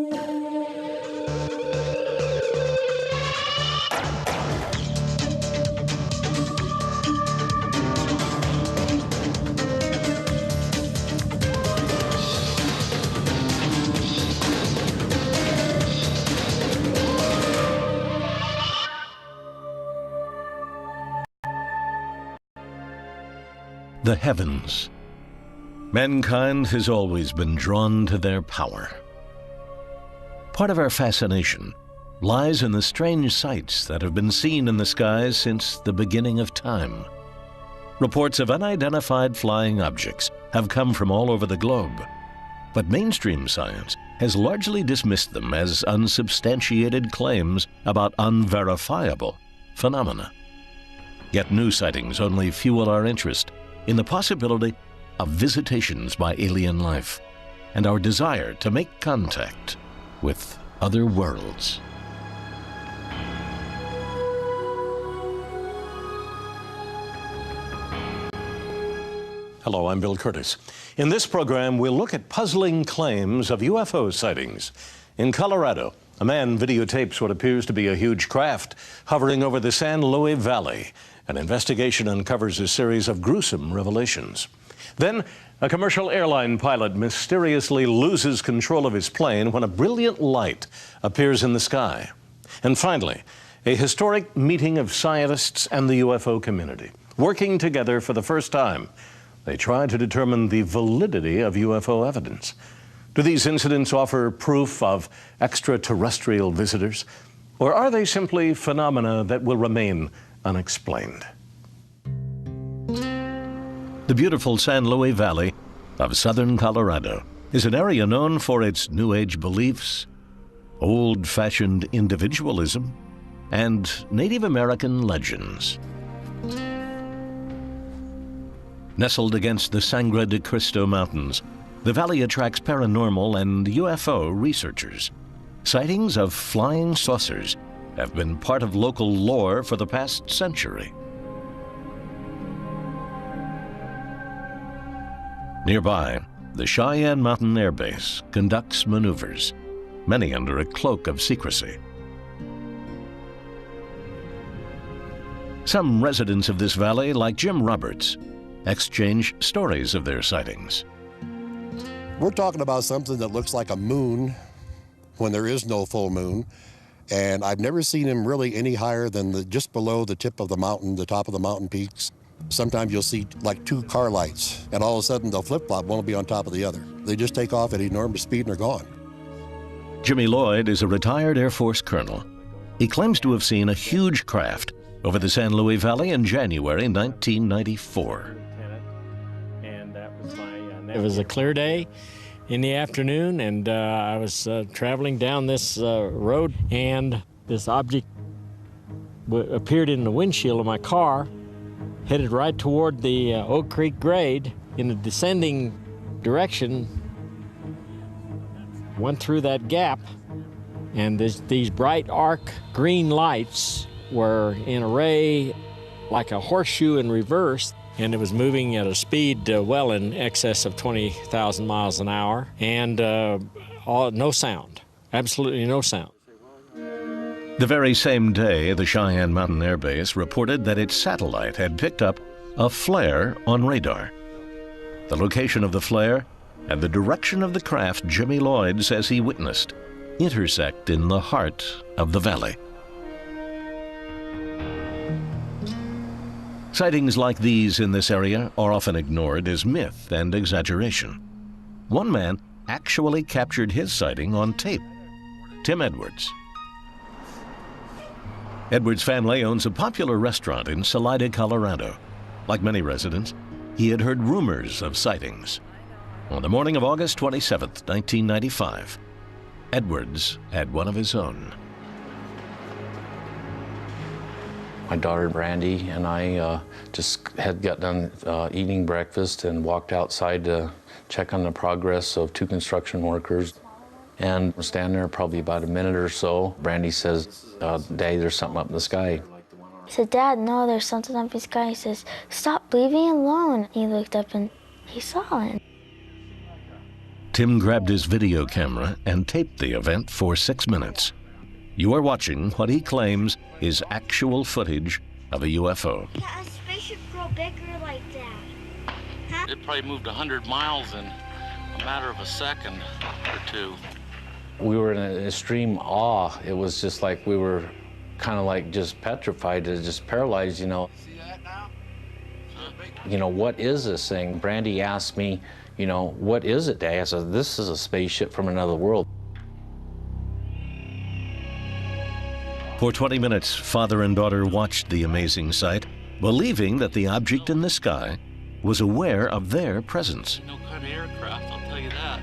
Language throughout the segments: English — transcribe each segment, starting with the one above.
The heavens. Mankind has always been drawn to their power. Part of our fascination lies in the strange sights that have been seen in the skies since the beginning of time. Reports of unidentified flying objects have come from all over the globe, but mainstream science has largely dismissed them as unsubstantiated claims about unverifiable phenomena. Yet new sightings only fuel our interest in the possibility of visitations by alien life and our desire to make contact with other worlds. Hello, I'm Bill Curtis. In this program, we'll look at puzzling claims of UFO sightings. In Colorado, a man videotapes what appears to be a huge craft hovering over the San Luis Valley. An investigation uncovers a series of gruesome revelations. Then, a commercial airline pilot mysteriously loses control of his plane when a brilliant light appears in the sky. And finally, a historic meeting of scientists and the UFO community. Working together for the first time, they try to determine the validity of UFO evidence. Do these incidents offer proof of extraterrestrial visitors? Or are they simply phenomena that will remain unexplained? The beautiful San Luis Valley of southern Colorado is an area known for its New Age beliefs, old-fashioned individualism, and Native American legends. Nestled against the Sangre de Cristo Mountains, the valley attracts paranormal and UFO researchers. Sightings of flying saucers have been part of local lore for the past century. Nearby, the Cheyenne Mountain Air Base conducts maneuvers, many under a cloak of secrecy. Some residents of this valley, like Jim Roberts, exchange stories of their sightings. We're talking about something that looks like a moon when there is no full moon. And I've never seen him really any higher than just below the tip of the mountain, the top of the mountain peaks. Sometimes you'll see like two car lights, and all of a sudden they'll flip-flop, one will be on top of the other. They just take off at enormous speed and are gone. Jimmy Lloyd is a retired Air Force colonel. He claims to have seen a huge craft over the San Luis Valley in January 1994. It was a clear day in the afternoon, and I was traveling down this road, and this object appeared in the windshield of my car, headed right toward the Oak Creek grade in a descending direction, went through that gap, and these bright arc green lights were in array like a horseshoe in reverse, and it was moving at a speed well in excess of 20,000 miles an hour, and no sound, absolutely no sound. The very same day, the Cheyenne Mountain Air Base reported that its satellite had picked up a flare on radar. The location of the flare and the direction of the craft Jimmy Lloyd says he witnessed intersect in the heart of the valley. Sightings like these in this area are often ignored as myth and exaggeration. One man actually captured his sighting on tape, Tim Edwards. Edwards' family owns a popular restaurant in Salida, Colorado. Like many residents, he had heard rumors of sightings. On the morning of August 27, 1995, Edwards had one of his own. My daughter Brandy and I just had got done eating breakfast and walked outside to check on the progress of two construction workers. And we're standing there probably about a minute or so. Brandy says, Daddy, there's something up in the sky. I said, Dad, no, there's something up in the sky. He says, stop, leave me alone. He looked up and he saw it. Tim grabbed his video camera and taped the event for 6 minutes. You are watching what he claims is actual footage of a UFO. Yeah, a spaceship grow bigger like that. Huh? It probably moved 100 miles in a matter of a second or two. We were in an extreme awe. It was just like we were kind of like just petrified, just paralyzed, you know. See that now? You know, what is this thing? Brandy asked me, you know, what is it, Dad? I said, this is a spaceship from another world. For 20 minutes, father and daughter watched the amazing sight, believing that the object in the sky was aware of their presence. No kind of aircraft, I'll tell you that.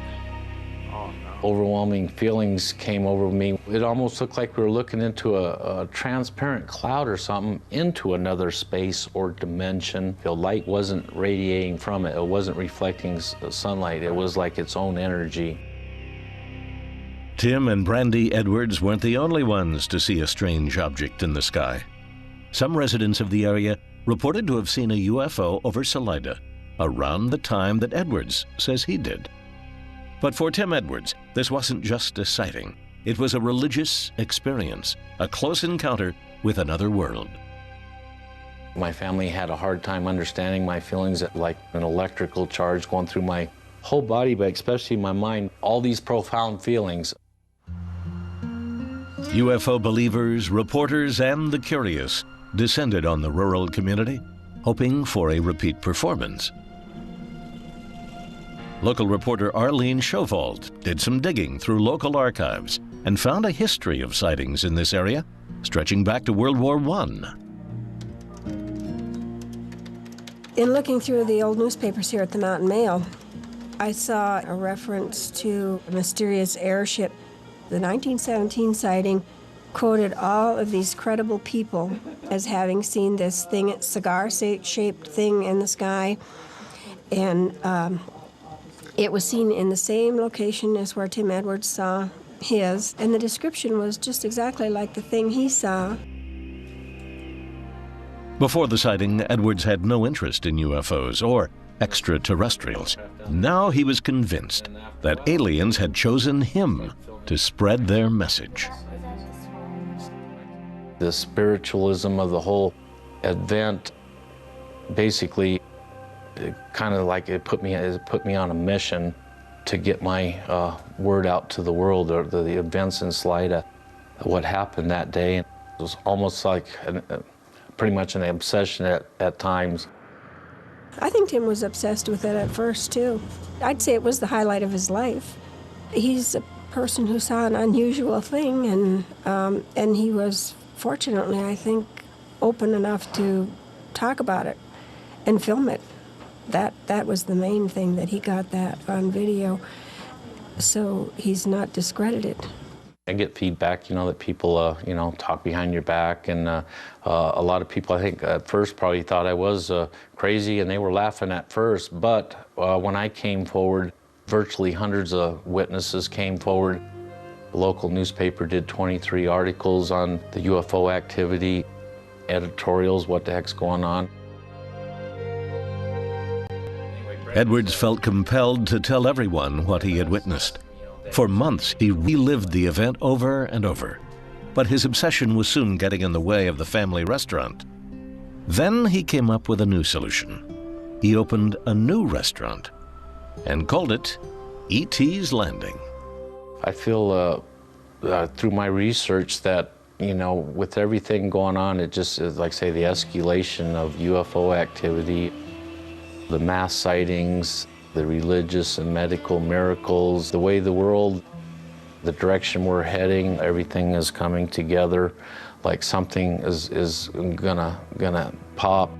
Oh, no. Overwhelming feelings came over me. It almost looked like we were looking into a transparent cloud or something, into another space or dimension. The light wasn't radiating from it. It wasn't reflecting sunlight. It was like its own energy. Tim and Brandy Edwards weren't the only ones to see a strange object in the sky. Some residents of the area reported to have seen a UFO over Salida around the time that Edwards says he did. But for Tim Edwards, this wasn't just a sighting. It was a religious experience, a close encounter with another world. My family had a hard time understanding my feelings, like an electrical charge going through my whole body, but especially my mind, all these profound feelings. UFO believers, reporters, and the curious descended on the rural community, hoping for a repeat performance. Local reporter Arlene Schovold did some digging through local archives and found a history of sightings in this area stretching back to World War I. In looking through the old newspapers here at the Mountain Mail, I saw a reference to a mysterious airship. The 1917 sighting quoted all of these credible people as having seen this thing, cigar-shaped thing in the sky, and it was seen in the same location as where Tim Edwards saw his, and the description was just exactly like the thing he saw. Before the sighting, Edwards had no interest in UFOs or extraterrestrials. Now he was convinced that aliens had chosen him to spread their message. The spiritualism of the whole event, basically, kind of like it put me on a mission to get my word out to the world, or the events in Salida, what happened that day. It was almost like pretty much an obsession at times. I think Tim was obsessed with it at first, too. I'd say it was the highlight of his life. He's a person who saw an unusual thing, and he was, fortunately, I think, open enough to talk about it and film it. That was the main thing, that he got that on video, so he's not discredited. I get feedback, that people, talk behind your back, and a lot of people, I think, at first probably thought I was crazy, and they were laughing at first. But when I came forward, virtually hundreds of witnesses came forward. The local newspaper did 23 articles on the UFO activity, editorials, what the heck's going on. Edwards felt compelled to tell everyone what he had witnessed. For months, he relived the event over and over, but his obsession was soon getting in the way of the family restaurant. Then he came up with a new solution. He opened a new restaurant and called it E.T.'s Landing. I feel through my research that, with everything going on, it just is, like, say, the escalation of UFO activity, the mass sightings, the religious and medical miracles, the way the world, the direction we're heading, everything is coming together like something is gonna pop.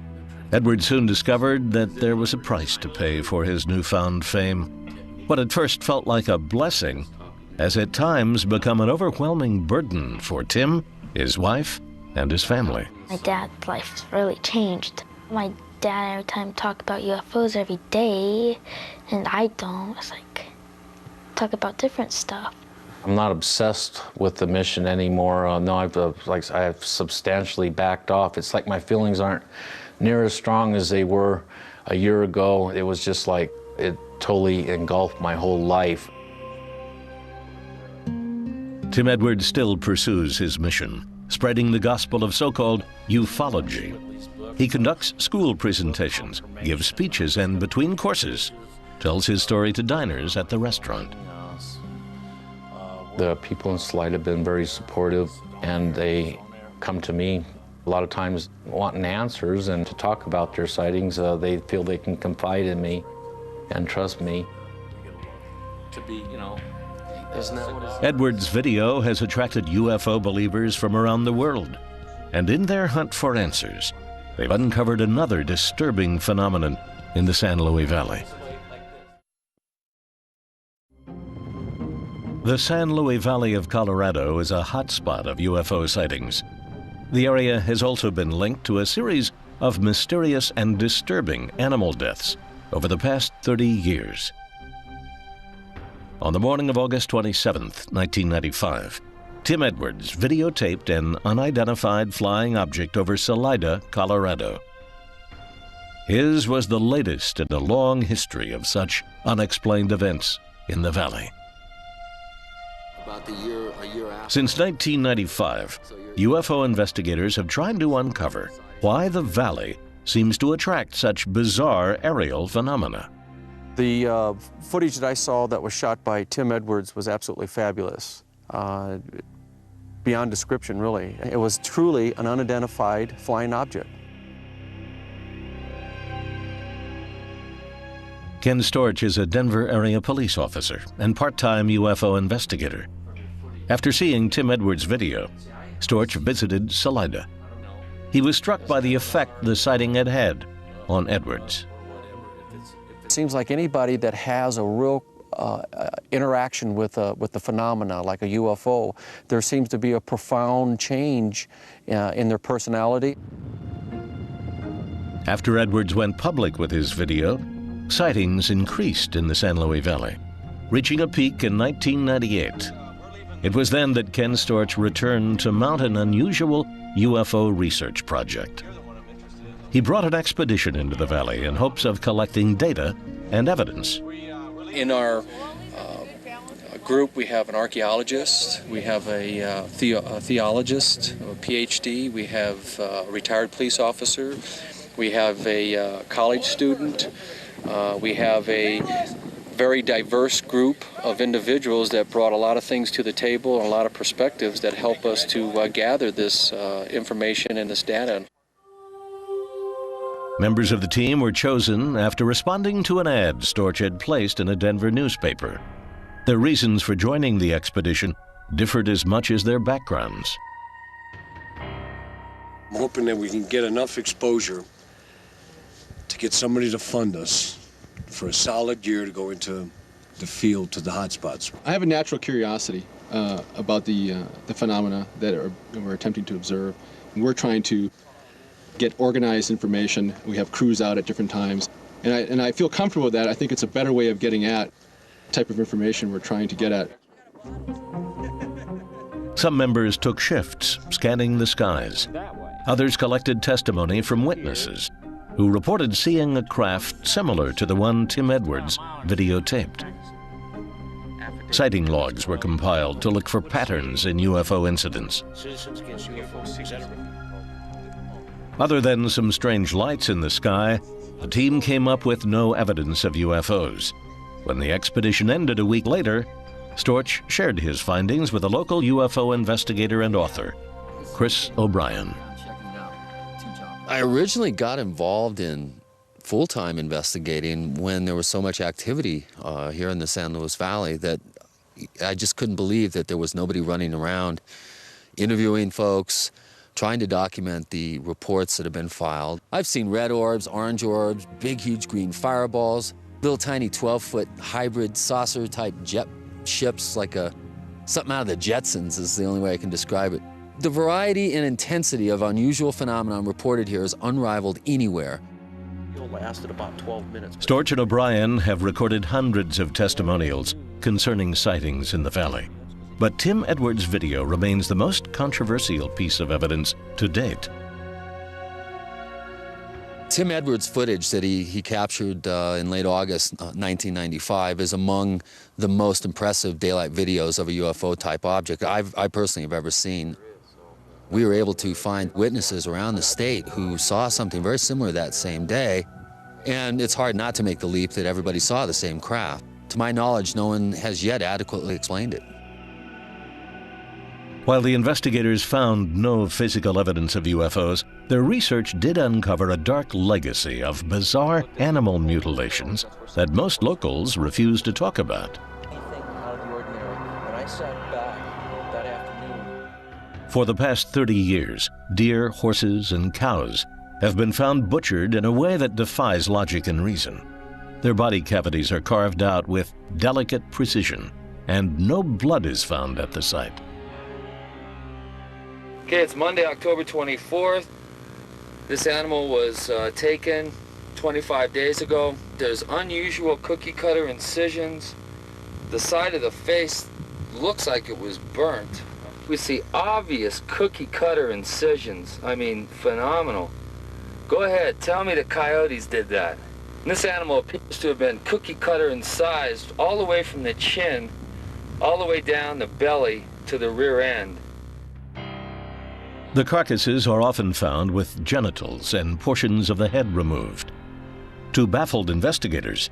Edwards soon discovered that there was a price to pay for his newfound fame. What at first felt like a blessing has at times become an overwhelming burden for Tim, his wife, and his family. My dad's life really changed. My dad every time talk about UFOs every day, and I don't. It's like, talk about different stuff. I'm not obsessed with the mission anymore. No, I have substantially backed off. It's like my feelings aren't near as strong as they were a year ago. It was just like, it totally engulfed my whole life. Tim Edwards still pursues his mission, spreading the gospel of so-called ufology. He conducts school presentations, gives speeches, and between courses, tells his story to diners at the restaurant. The people in Salida have been very supportive, and they come to me a lot of times wanting answers and to talk about their sightings. They feel they can confide in me and trust me. Edwards' video has attracted UFO believers from around the world, and in their hunt for answers, they've uncovered another disturbing phenomenon in the San Luis Valley. The San Luis Valley of Colorado is a hotspot of UFO sightings. The area has also been linked to a series of mysterious and disturbing animal deaths over the past 30 years. On the morning of August 27, 1995, Tim Edwards videotaped an unidentified flying object over Salida, Colorado. His was the latest in a long history of such unexplained events in the valley. About a year after. Since 1995, UFO investigators have tried to uncover why the valley seems to attract such bizarre aerial phenomena. The footage that I saw that was shot by Tim Edwards was absolutely fabulous. Beyond description, really. It was truly an unidentified flying object. Ken Storch is a Denver area police officer and part-time UFO investigator. After seeing Tim Edwards' video, Storch visited Salida. He was struck by the effect the sighting had had on Edwards. It seems like anybody that has a real interaction with the phenomena, like a UFO, there seems to be a profound change in their personality. After Edwards went public with his video, sightings increased in the San Luis Valley, reaching a peak in 1998. It was then that Ken Storch returned to mount an unusual UFO research project. He brought an expedition into the valley in hopes of collecting data and evidence. In our group, we have an archaeologist, we have a theologist, a PhD, we have a retired police officer, we have a college student, we have a very diverse group of individuals that brought a lot of things to the table and a lot of perspectives that help us to gather this information and this data. Members of the team were chosen after responding to an ad Storch had placed in a Denver newspaper. Their reasons for joining the expedition differed as much as their backgrounds. I'm hoping that we can get enough exposure to get somebody to fund us for a solid year to go into the field to the hotspots. I have a natural curiosity about the phenomena that we're attempting to observe. And we're trying to get organized information. We have crews out at different times. And I feel comfortable with that. I think it's a better way of getting at the type of information we're trying to get at. Some members took shifts, scanning the skies. Others collected testimony from witnesses who reported seeing a craft similar to the one Tim Edwards videotaped. Sighting logs were compiled to look for patterns in UFO incidents. Other than some strange lights in the sky, the team came up with no evidence of UFOs. When the expedition ended a week later, Storch shared his findings with a local UFO investigator and author, Chris O'Brien. I originally got involved in full-time investigating when there was so much activity here in the San Luis Valley that I just couldn't believe that there was nobody running around interviewing folks, trying to document the reports that have been filed. I've seen red orbs, orange orbs, big, huge green fireballs, little tiny 12-foot hybrid saucer-type jet ships, like something out of the Jetsons is the only way I can describe it. The variety and intensity of unusual phenomenon reported here is unrivaled anywhere. It lasted about 12 minutes. Storch and O'Brien have recorded hundreds of testimonials concerning sightings in the valley. But Tim Edwards' video remains the most controversial piece of evidence to date. Tim Edwards' footage that he captured in late August 1995 is among the most impressive daylight videos of a UFO-type object I personally have ever seen. We were able to find witnesses around the state who saw something very similar that same day, and it's hard not to make the leap that everybody saw the same craft. To my knowledge, no one has yet adequately explained it. While the investigators found no physical evidence of UFOs, their research did uncover a dark legacy of bizarre animal mutilations that most locals refuse to talk about. For the past 30 years, deer, horses, and cows have been found butchered in a way that defies logic and reason. Their body cavities are carved out with delicate precision, and no blood is found at the site. Okay, it's Monday, October 24th. This animal was taken 25 days ago. There's unusual cookie cutter incisions. The side of the face looks like it was burnt. We see obvious cookie cutter incisions. I mean, phenomenal. Go ahead, tell me the coyotes did that. And this animal appears to have been cookie cutter incised all the way from the chin, all the way down the belly to the rear end. The carcasses are often found with genitals and portions of the head removed. To baffled investigators,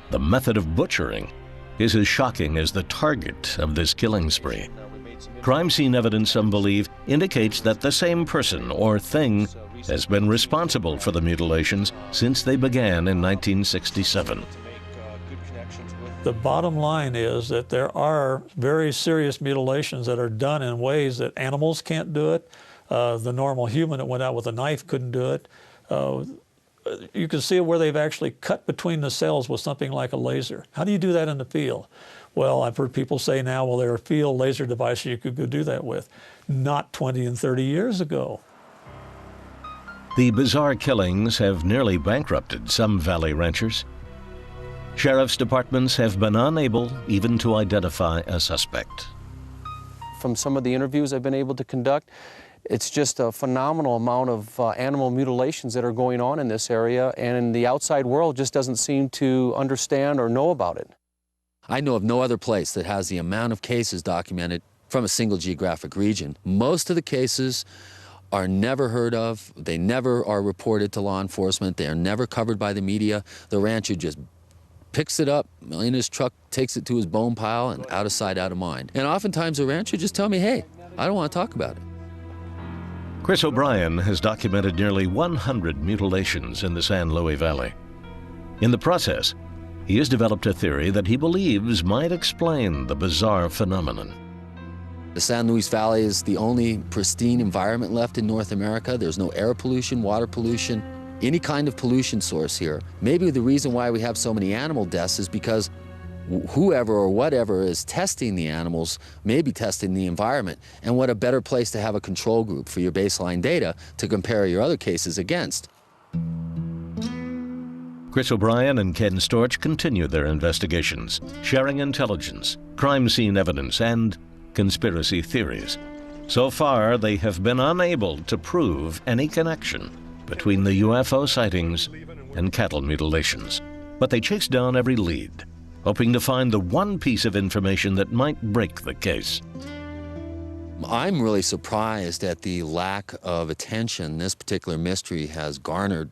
the method of butchering is as shocking as the target of this killing spree. Crime scene evidence, some believe, indicates that the same person or thing has been responsible for the mutilations since they began in 1967. The bottom line is that there are very serious mutilations that are done in ways that animals can't do it. The normal human that went out with a knife couldn't do it. You can see where they've actually cut between the cells with something like a laser. How do you do that in the field? Well, I've heard people say now, well, there are field laser devices you could go do that with. Not 20 and 30 years ago. The bizarre killings have nearly bankrupted some valley ranchers. Sheriff's departments have been unable even to identify a suspect. From some of the interviews I've been able to conduct, it's just a phenomenal amount of animal mutilations that are going on in this area, and the outside world just doesn't seem to understand or know about it. I know of no other place that has the amount of cases documented from a single geographic region. Most of the cases are never heard of. They never are reported to law enforcement. They are never covered by the media. The rancher just picks it up in his truck, takes it to his bone pile, and out of sight, out of mind. And oftentimes the rancher just tell me, hey, I don't want to talk about it. Chris O'Brien has documented nearly 100 mutilations in the San Luis Valley. In the process, he has developed a theory that he believes might explain the bizarre phenomenon. The San Luis Valley is the only pristine environment left in North America. There's no air pollution, water pollution, any kind of pollution source here. Maybe the reason why we have so many animal deaths is because whoever or whatever is testing the animals may be testing the environment. And what a better place to have a control group for your baseline data to compare your other cases against. Chris O'Brien and Ken Storch continue their investigations, sharing intelligence, crime scene evidence, and conspiracy theories. So far, they have been unable to prove any connection between the UFO sightings and cattle mutilations. But they chase down every lead, hoping to find the one piece of information that might break the case. I'm really surprised at the lack of attention this particular mystery has garnered,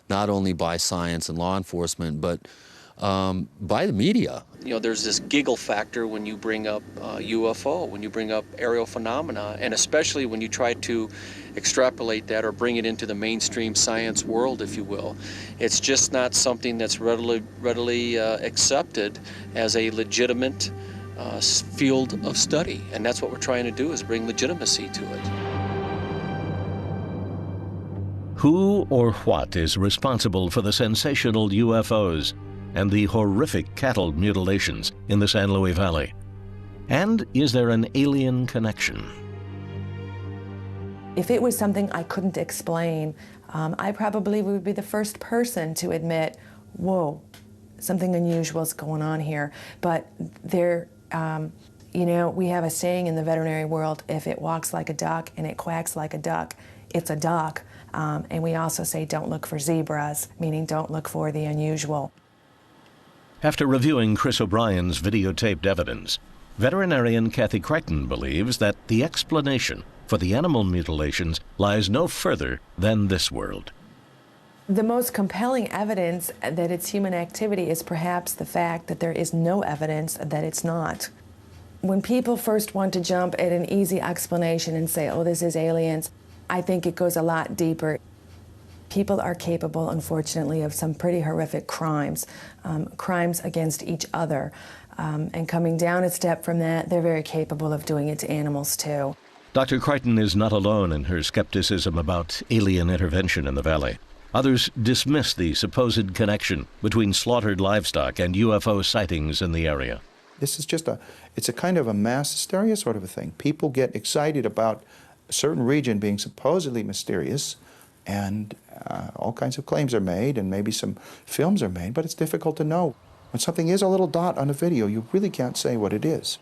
not only by science and law enforcement, but by the media. You know, there's this giggle factor when you bring up UFO, when you bring up aerial phenomena, and especially when you try to extrapolate that or bring it into the mainstream science world, if you will. It's just not something that's readily accepted as a legitimate field of study, and that's what we're trying to do, is bring legitimacy to it. Who or what is responsible for the sensational UFOs and the horrific cattle mutilations in the San Luis Valley? And is there an alien connection? If it was something I couldn't explain, I probably would be the first person to admit, whoa, something unusual is going on here. But there, you know, we have a saying in the veterinary world, if it walks like a duck and it quacks like a duck, it's a duck. And we also say don't look for zebras, meaning don't look for the unusual. After reviewing Chris O'Brien's videotaped evidence, veterinarian Kathy Crichton believes that the explanation for the animal mutilations lies no further than this world. The most compelling evidence that it's human activity is perhaps the fact that there is no evidence that it's not. When people first want to jump at an easy explanation and say, oh, this is aliens, I think it goes a lot deeper. People are capable, unfortunately, of some pretty horrific crimes, crimes against each other. And coming down a step from that, they're very capable of doing it to animals, too. Dr. Crichton is not alone in her skepticism about alien intervention in the valley. Others dismiss the supposed connection between slaughtered livestock and UFO sightings in the area. This is just it's a kind of a mass hysteria sort of a thing. People get excited about a certain region being supposedly mysterious, and all kinds of claims are made, and maybe some films are made, but it's difficult to know. When something is a little dot on a video, you really can't say what it is.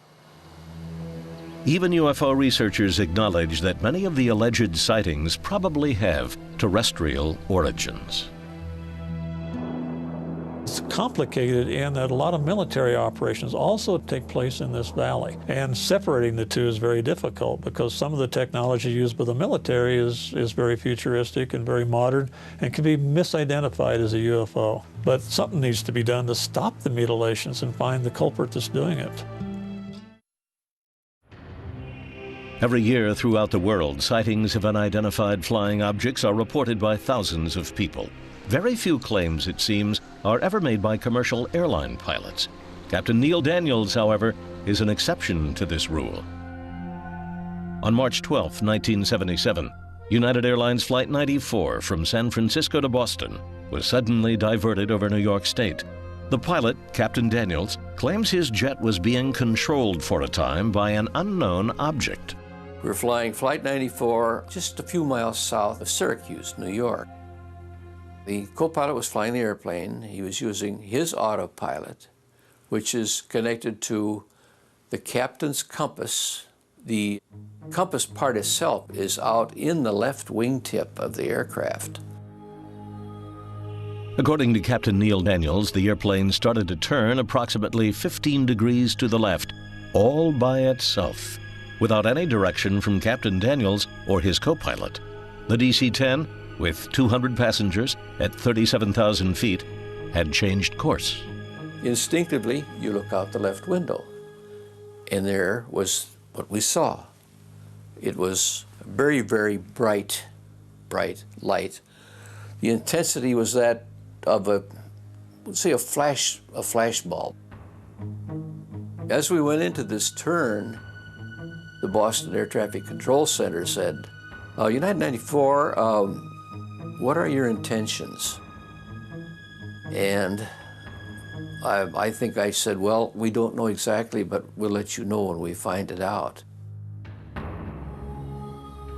Even UFO researchers acknowledge that many of the alleged sightings probably have terrestrial origins. It's complicated in that a lot of military operations also take place in this valley. And separating the two is very difficult because some of the technology used by the military is very futuristic and very modern and can be misidentified as a UFO. But something needs to be done to stop the mutilations and find the culprit that's doing it. Every year throughout the world, sightings of unidentified flying objects are reported by thousands of people. Very few claims, it seems, are ever made by commercial airline pilots. Captain Neil Daniels, however, is an exception to this rule. On March 12, 1977, United Airlines Flight 94 from San Francisco to Boston was suddenly diverted over New York State. The pilot, Captain Daniels, claims his jet was being controlled for a time by an unknown object. We were flying Flight 94 just a few miles south of Syracuse, New York. The co-pilot was flying the airplane. He was using his autopilot, which is connected to the captain's compass. The compass part itself is out in the left wingtip of the aircraft. According to Captain Neil Daniels, the airplane started to turn approximately 15 degrees to the left, all by itself, without any direction from Captain Daniels or his co-pilot. The DC-10, with 200 passengers at 37,000 feet, had changed course. Instinctively, you look out the left window, and there was what we saw. It was a very, very bright light. The intensity was that of let's say a flash bulb. As we went into this turn, the Boston Air Traffic Control Center said, United 94, what are your intentions? And I think I said, well, we don't know exactly, but we'll let you know when we find it out.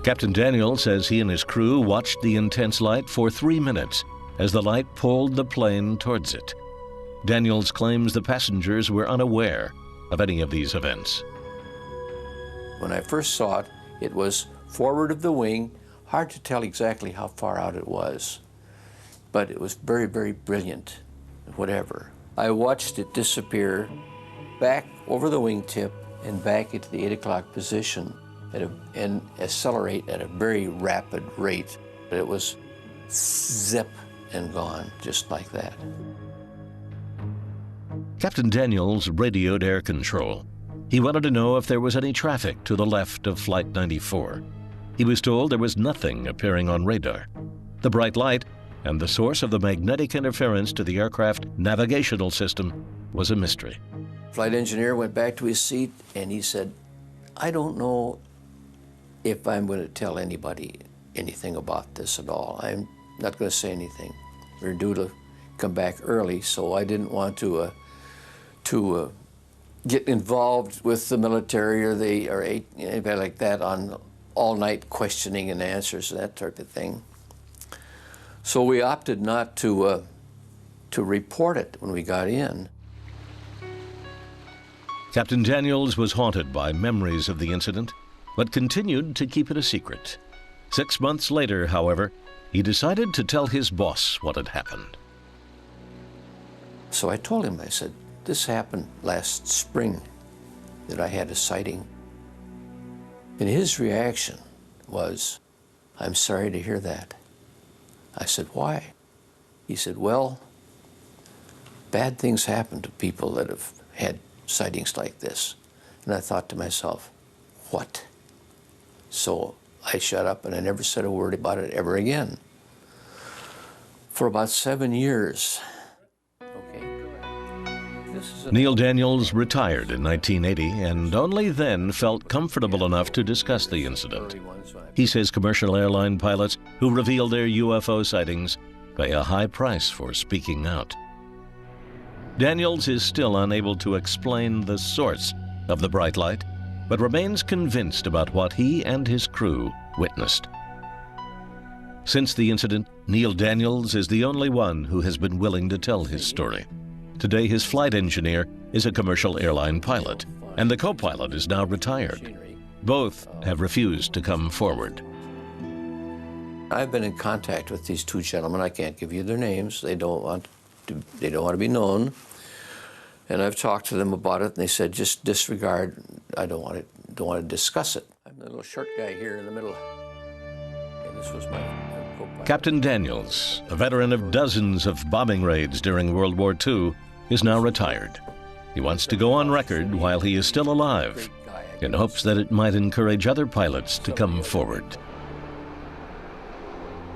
Captain Daniels says he and his crew watched the intense light for 3 minutes as the light pulled the plane towards it. Daniels claims the passengers were unaware of any of these events. When I first saw it, it was forward of the wing. Hard to tell exactly how far out it was, but it was very, very brilliant, whatever. I watched it disappear back over the wingtip and back into the 8 o'clock position and accelerate at a very rapid rate. It was zip and gone, just like that. Captain Daniels radioed air control. He wanted to know if there was any traffic to the left of Flight 94. He was told there was nothing appearing on radar. The bright light and the source of the magnetic interference to the aircraft navigational system was a mystery. Flight engineer went back to his seat and he said, I don't know if I'm going to tell anybody anything about this at all. I'm not going to say anything. We're due to come back early, so I didn't want to get involved with the military or anybody like that on all-night questioning and answers and that type of thing. So we opted not to report it when we got in. Captain Daniels was haunted by memories of the incident, but continued to keep it a secret. 6 months later, however, he decided to tell his boss what had happened. So I told him, I said, this happened last spring that I had a sighting. And his reaction was, I'm sorry to hear that. I said, why? He said, well, bad things happen to people that have had sightings like this. And I thought to myself, what? So I shut up and I never said a word about it ever again. For about 7 years. Neil Daniels retired in 1980 and only then felt comfortable enough to discuss the incident. He says commercial airline pilots who reveal their UFO sightings pay a high price for speaking out. Daniels is still unable to explain the source of the bright light, but remains convinced about what he and his crew witnessed. Since the incident, Neil Daniels is the only one who has been willing to tell his story. Today, his flight engineer is a commercial airline pilot, and the co-pilot is now retired. Both have refused to come forward. I've been in contact with these two gentlemen. I can't give you their names. They don't want to be known. And I've talked to them about it, and they said, just disregard. I don't want to discuss it. I'm the little short guy here in the middle. And this was my co-pilot. Captain Daniels, a veteran of dozens of bombing raids during World War II, is now retired. He wants to go on record while he is still alive, in hopes that it might encourage other pilots to come forward.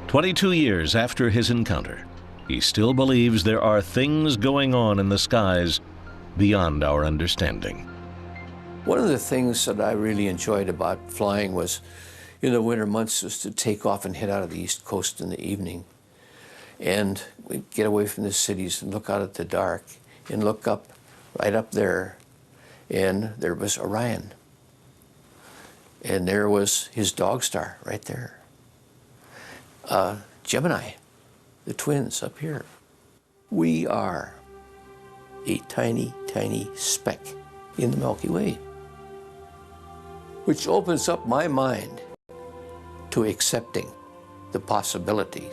22 years after his encounter, he still believes there are things going on in the skies beyond our understanding. One of the things that I really enjoyed about flying was, in the winter months, was to take off and head out of the East Coast in the evening. And we'd get away from the cities and look out at the dark and look up, right up there, and there was Orion. And there was his dog star right there. Gemini, the twins up here. We are a tiny, tiny speck in the Milky Way, which opens up my mind to accepting the possibility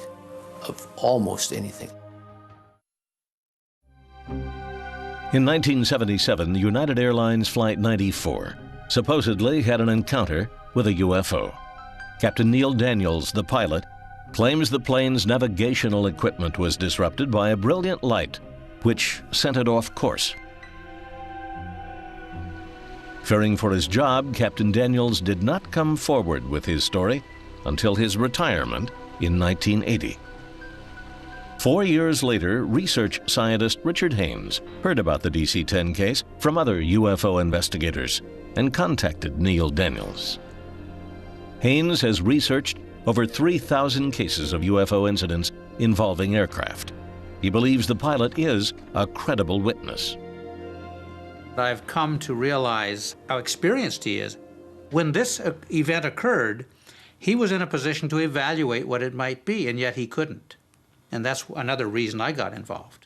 of almost anything. In 1977, United Airlines Flight 94 supposedly had an encounter with a UFO. Captain Neil Daniels, the pilot, claims the plane's navigational equipment was disrupted by a brilliant light, which sent it off course. Fearing for his job, Captain Daniels did not come forward with his story until his retirement in 1980. 4 years later, research scientist Richard Haynes heard about the DC-10 case from other UFO investigators and contacted Neil Daniels. Haynes has researched over 3,000 cases of UFO incidents involving aircraft. He believes the pilot is a credible witness. I've come to realize how experienced he is. When this event occurred, he was in a position to evaluate what it might be, and yet he couldn't. And that's another reason I got involved.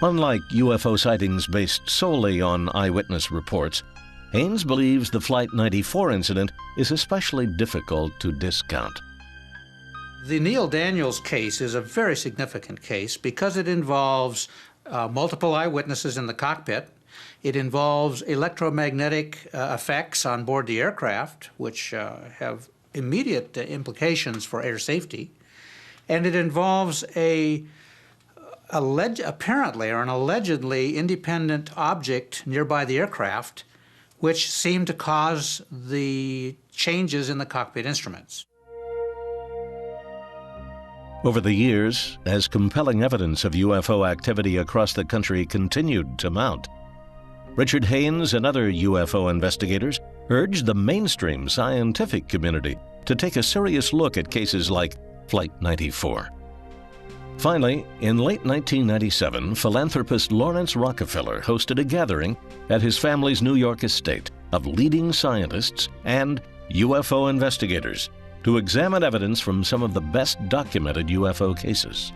Unlike UFO sightings based solely on eyewitness reports, Haynes believes the Flight 94 incident is especially difficult to discount. The Neil Daniels case is a very significant case because it involves multiple eyewitnesses in the cockpit. It involves electromagnetic effects on board the aircraft, which have immediate implications for air safety. And it involves apparently or an allegedly independent object nearby the aircraft, which seemed to cause the changes in the cockpit instruments. Over the years, as compelling evidence of UFO activity across the country continued to mount, Richard Haynes and other UFO investigators urged the mainstream scientific community to take a serious look at cases like Flight 94. Finally, in late 1997, philanthropist Lawrence Rockefeller hosted a gathering at his family's New York estate of leading scientists and UFO investigators to examine evidence from some of the best documented UFO cases.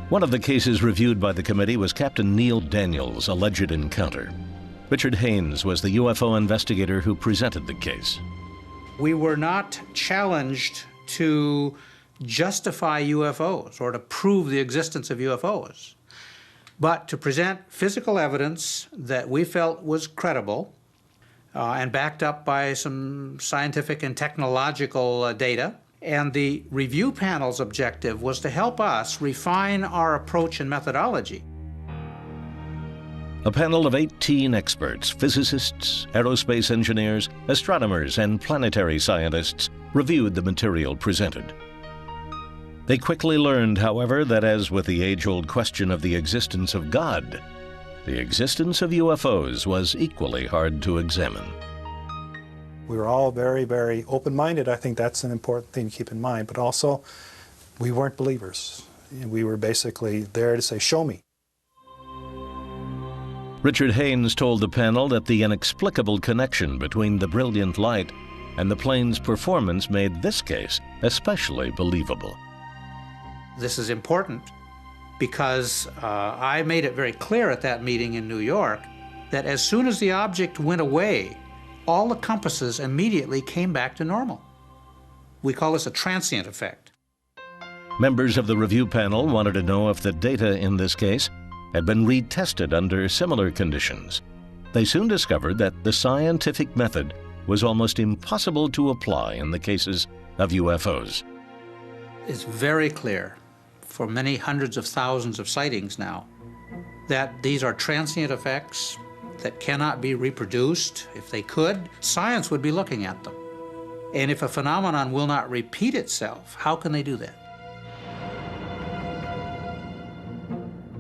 One of the cases reviewed by the committee was Captain Neil Daniels' alleged encounter. Richard Haynes was the UFO investigator who presented the case. We were not challenged to justify UFOs or to prove the existence of UFOs, but to present physical evidence that we felt was credible and backed up by some scientific and technological data. And the review panel's objective was to help us refine our approach and methodology. A panel of 18 experts, physicists, aerospace engineers, astronomers, and planetary scientists reviewed the material presented. They quickly learned, however, that as with the age-old question of the existence of God, the existence of UFOs was equally hard to examine. We were all very, very open-minded. I think that's an important thing to keep in mind. But also, we weren't believers. We were basically there to say, show me. Richard Haynes told the panel that the inexplicable connection between the brilliant light and the plane's performance made this case especially believable. This is important because I made it very clear at that meeting in New York that as soon as the object went away, all the compasses immediately came back to normal. We call this a transient effect. Members of the review panel wanted to know if the data in this case had been retested under similar conditions. They soon discovered that the scientific method was almost impossible to apply in the cases of UFOs. It's very clear for many hundreds of thousands of sightings now that these are transient effects that cannot be reproduced. If they could, science would be looking at them. And if a phenomenon will not repeat itself, how can they do that?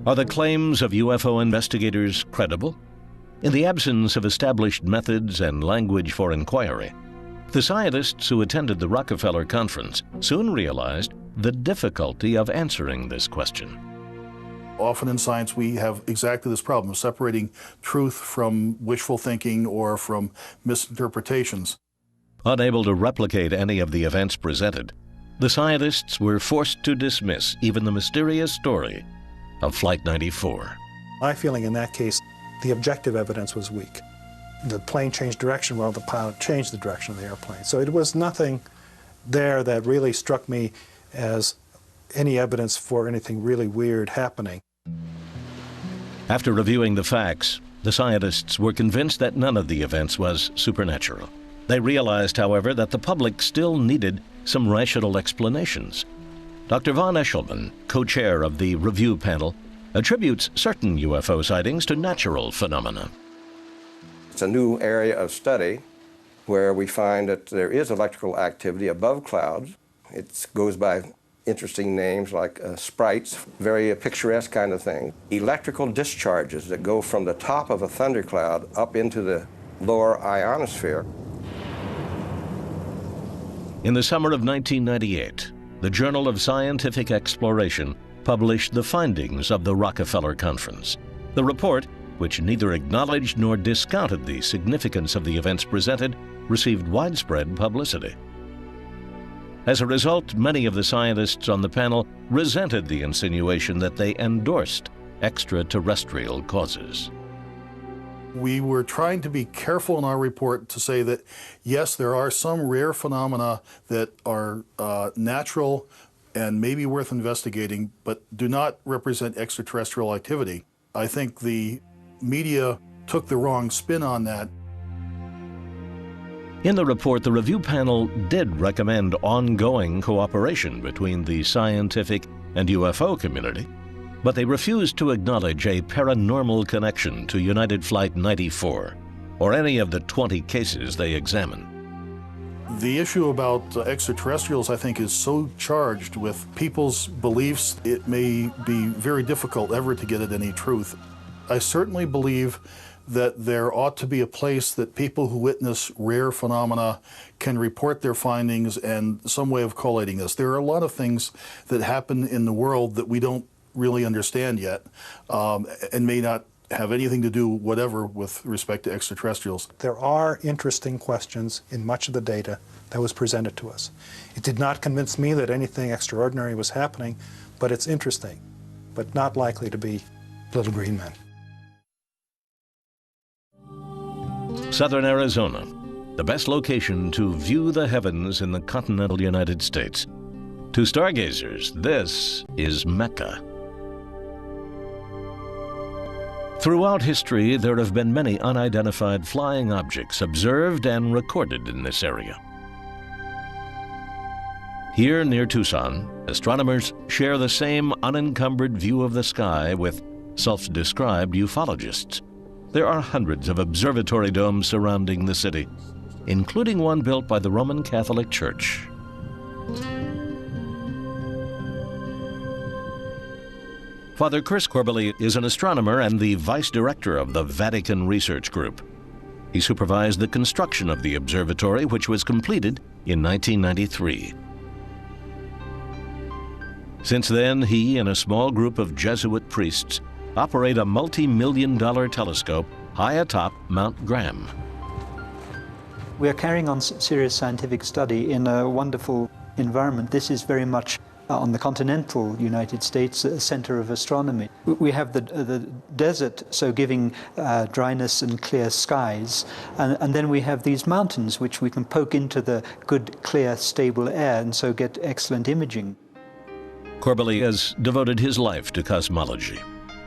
Are the claims of UFO investigators credible? In the absence of established methods and language for inquiry, the scientists who attended the Rockefeller Conference soon realized the difficulty of answering this question. Often in science we have exactly this problem of separating truth from wishful thinking or from misinterpretations. Unable to replicate any of the events presented, the scientists were forced to dismiss even the mysterious story of Flight 94. My feeling in that case, the objective evidence was weak. The plane changed direction while the pilot changed the direction of the airplane. So it was nothing there that really struck me as any evidence for anything really weird happening. After reviewing the facts, the scientists were convinced that none of the events was supernatural. They realized, however, that the public still needed some rational explanations. Dr. von Eshelman, co-chair of the review panel, attributes certain UFO sightings to natural phenomena. It's a new area of study where we find that there is electrical activity above clouds. It goes by interesting names like sprites, very picturesque kind of thing. Electrical discharges that go from the top of a thundercloud up into the lower ionosphere. In the summer of 1998, the Journal of Scientific Exploration published the findings of the Rockefeller Conference. The report, which neither acknowledged nor discounted the significance of the events presented, received widespread publicity. As a result, many of the scientists on the panel resented the insinuation that they endorsed extraterrestrial causes. We were trying to be careful in our report to say that, yes, there are some rare phenomena that are natural and maybe worth investigating, but do not represent extraterrestrial activity. I think the media took the wrong spin on that. In the report, the review panel did recommend ongoing cooperation between the scientific and UFO community, but they refused to acknowledge a paranormal connection to United Flight 94 or any of the 20 cases they examined. The issue about extraterrestrials, I think, is so charged with people's beliefs, it may be very difficult ever to get at any truth. I certainly believe that there ought to be a place that people who witness rare phenomena can report their findings and some way of collating this. There are a lot of things that happen in the world that we don't really understand yet and may not have anything to do whatever with respect to extraterrestrials. There are interesting questions in much of the data that was presented to us. It did not convince me that anything extraordinary was happening, but it's interesting, but not likely to be little green men. Southern Arizona, the best location to view the heavens in the continental United States. To stargazers, this is Mecca. Throughout history, there have been many unidentified flying objects observed and recorded in this area. Here near Tucson, astronomers share the same unencumbered view of the sky with self-described ufologists. There are hundreds of observatory domes surrounding the city, including one built by the Roman Catholic Church. Father Chris Corbally is an astronomer and the vice director of the Vatican Research Group. He supervised the construction of the observatory, which was completed in 1993. Since then, he and a small group of Jesuit priests operate a multi-million-dollar telescope high atop Mount Graham. We are carrying on serious scientific study in a wonderful environment. This is very much on the continental United States, a center of astronomy. We have the desert, so giving dryness and clear skies, and then we have these mountains which we can poke into the good, clear, stable air and so get excellent imaging. Corbally has devoted his life to cosmology.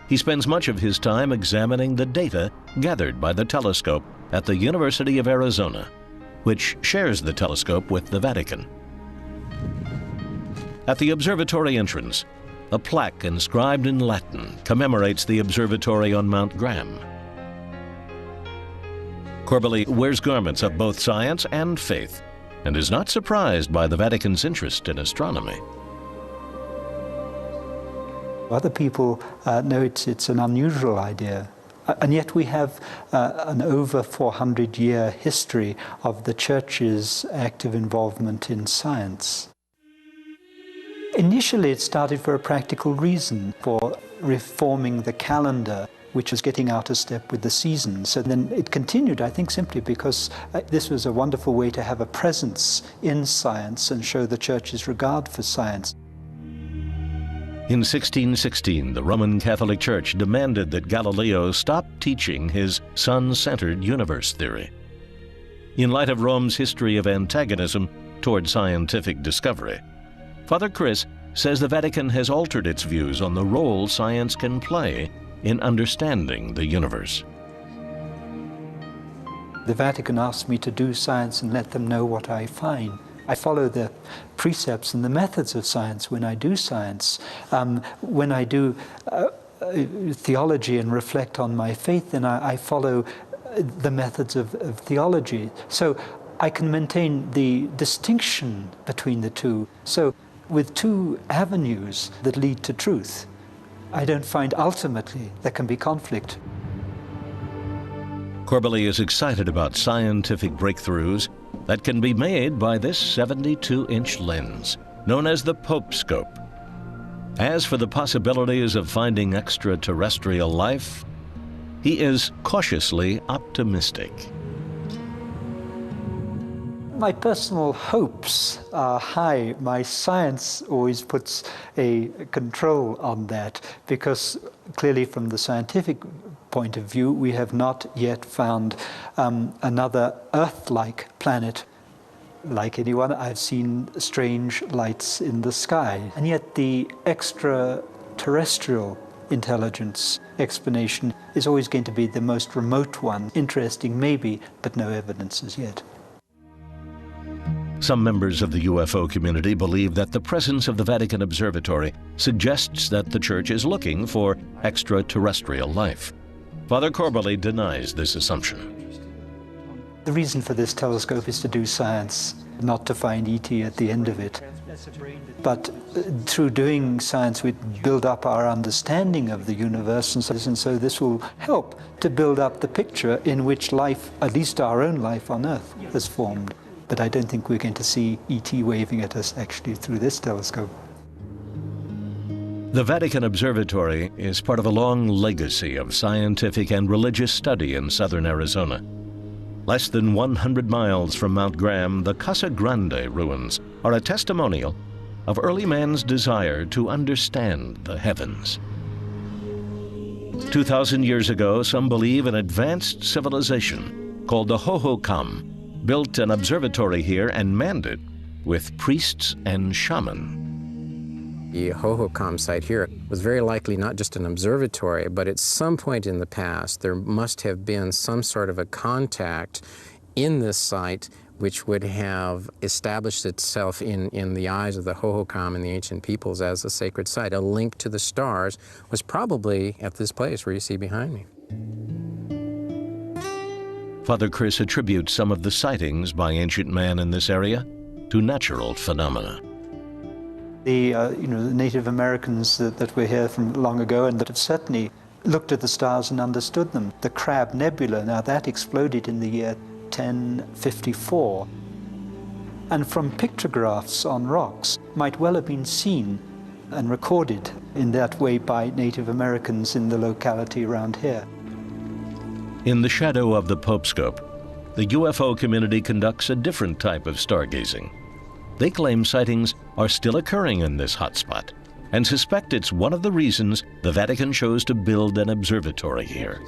He spends much of his time examining the data gathered by the telescope at the University of Arizona, which shares the telescope with the Vatican. At the observatory entrance, a plaque inscribed in Latin commemorates the observatory on Mount Graham. Corbally wears garments of both science and faith and is not surprised by the Vatican's interest in astronomy. Other people know it's an unusual idea, and yet we have an over 400-year history of the Church's active involvement in science. Initially, it started for a practical reason, for reforming the calendar, which was getting out of step with the seasons. So then it continued, I think, simply because this was a wonderful way to have a presence in science and show the Church's regard for science. In 1616, the Roman Catholic Church demanded that Galileo stop teaching his sun-centered universe theory. In light of Rome's history of antagonism toward scientific discovery, Father Chris says the Vatican has altered its views on the role science can play in understanding the universe. The Vatican asked me to do science and let them know what I find. I follow the precepts and the methods of science when I do science. When I do theology and reflect on my faith, then I follow the methods of theology. So I can maintain the distinction between the two. So with two avenues that lead to truth, I don't find ultimately there can be conflict. Corbally is excited about scientific breakthroughs that can be made by this 72-inch lens, known as the Pope scope. As for the possibilities of finding extraterrestrial life, he is cautiously optimistic. My personal hopes are high. My science always puts a control on that, because clearly from the scientific point of view, we have not yet found another Earth-like planet. Like anyone, I've seen strange lights in the sky. And yet the extraterrestrial intelligence explanation is always going to be the most remote one. Interesting maybe, but no evidence as yet. Some members of the UFO community believe that the presence of the Vatican Observatory suggests that the Church is looking for extraterrestrial life. Father Corbally denies this assumption. The reason for this telescope is to do science, not to find ET at the end of it. But through doing science, we build up our understanding of the universe, and so this will help to build up the picture in which life, at least our own life on Earth, has formed. But I don't think we're going to see ET waving at us actually through this telescope. The Vatican Observatory is part of a long legacy of scientific and religious study in southern Arizona. Less than 100 miles from Mount Graham, the Casa Grande ruins are a testimonial of early man's desire to understand the heavens. 2,000 years ago, some believe an advanced civilization called the Hohokam built an observatory here and manned it with priests and shaman. The Hohokam site here was very likely not just an observatory, but at some point in the past there must have been some sort of a contact in this site which would have established itself in the eyes of the Hohokam and the ancient peoples as a sacred site. A link to the stars was probably at this place where you see behind me. Father Chris attributes some of the sightings by ancient man in this area to natural phenomena. The Native Americans that were here from long ago and that have certainly looked at the stars and understood them. The Crab Nebula, now that exploded in the year 1054, and from pictographs on rocks might well have been seen and recorded in that way by Native Americans in the locality around here. In the shadow of the Popescope, the UFO community conducts a different type of stargazing. They claim sightings are still occurring in this hotspot and suspect it's one of the reasons the Vatican chose to build an observatory here.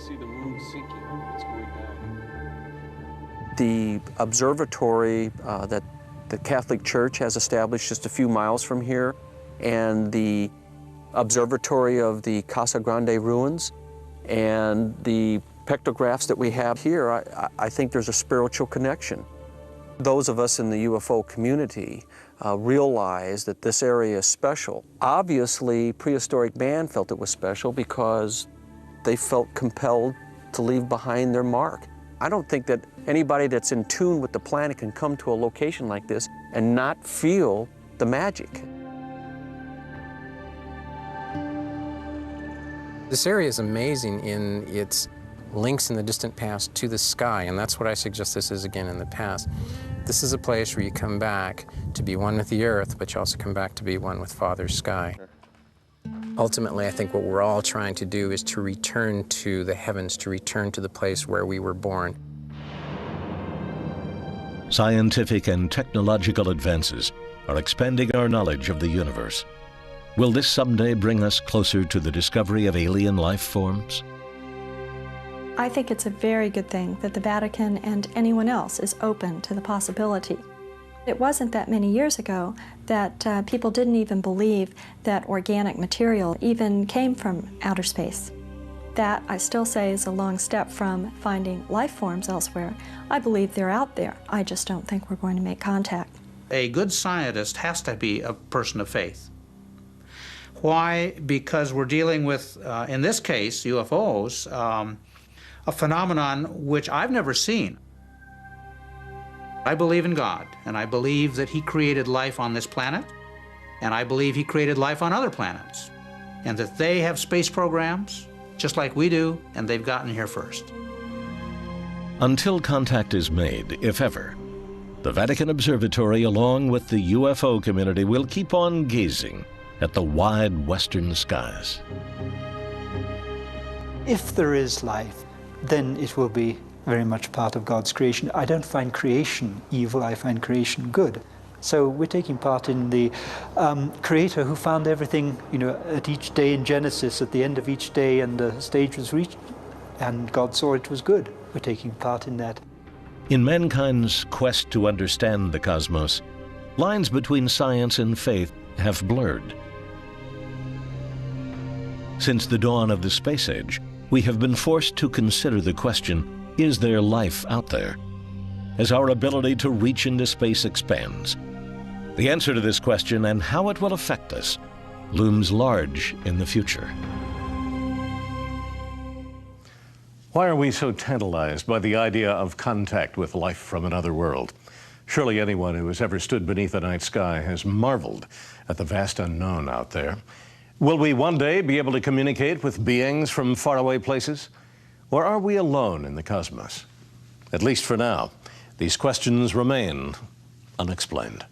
The observatory that the Catholic Church has established just a few miles from here, and the observatory of the Casa Grande ruins, and the pictographs that we have here, I think there's a spiritual connection. Those of us in the UFO community realize that this area is special. Obviously, prehistoric man felt it was special because they felt compelled to leave behind their mark. I don't think that anybody that's in tune with the planet can come to a location like this and not feel the magic. This area is amazing in its links in the distant past to the sky, and that's what I suggest this is again in the past. This is a place where you come back to be one with the earth, but you also come back to be one with Father's sky. Ultimately, I think what we're all trying to do is to return to the heavens, to return to the place where we were born. Scientific and technological advances are expanding our knowledge of the universe. Will this someday bring us closer to the discovery of alien life forms? I think it's a very good thing that the Vatican and anyone else is open to the possibility. It wasn't that many years ago that people didn't even believe that organic material even came from outer space. That, I still say, is a long step from finding life forms elsewhere. I believe they're out there. I just don't think we're going to make contact. A good scientist has to be a person of faith. Why? Because we're dealing with, in this case, UFOs, a phenomenon which I've never seen. I believe in God, and I believe that He created life on this planet, and I believe He created life on other planets, and that they have space programs, just like we do, and they've gotten here first. Until contact is made, if ever, the Vatican Observatory, along with the UFO community, will keep on gazing at the wide western skies. If there is life, then it will be very much part of God's creation. I don't find creation evil, I find creation good. So we're taking part in the Creator who found everything, at each day in Genesis, at the end of each day, and the stage was reached, and God saw it was good. We're taking part in that. In mankind's quest to understand the cosmos, lines between science and faith have blurred. Since the dawn of the space age, we have been forced to consider the question, is there life out there? As our ability to reach into space expands, the answer to this question and how it will affect us looms large in the future. Why are we so tantalized by the idea of contact with life from another world? Surely anyone who has ever stood beneath the night sky has marveled at the vast unknown out there. Will we one day be able to communicate with beings from faraway places? Or are we alone in the cosmos? At least for now, these questions remain unexplained.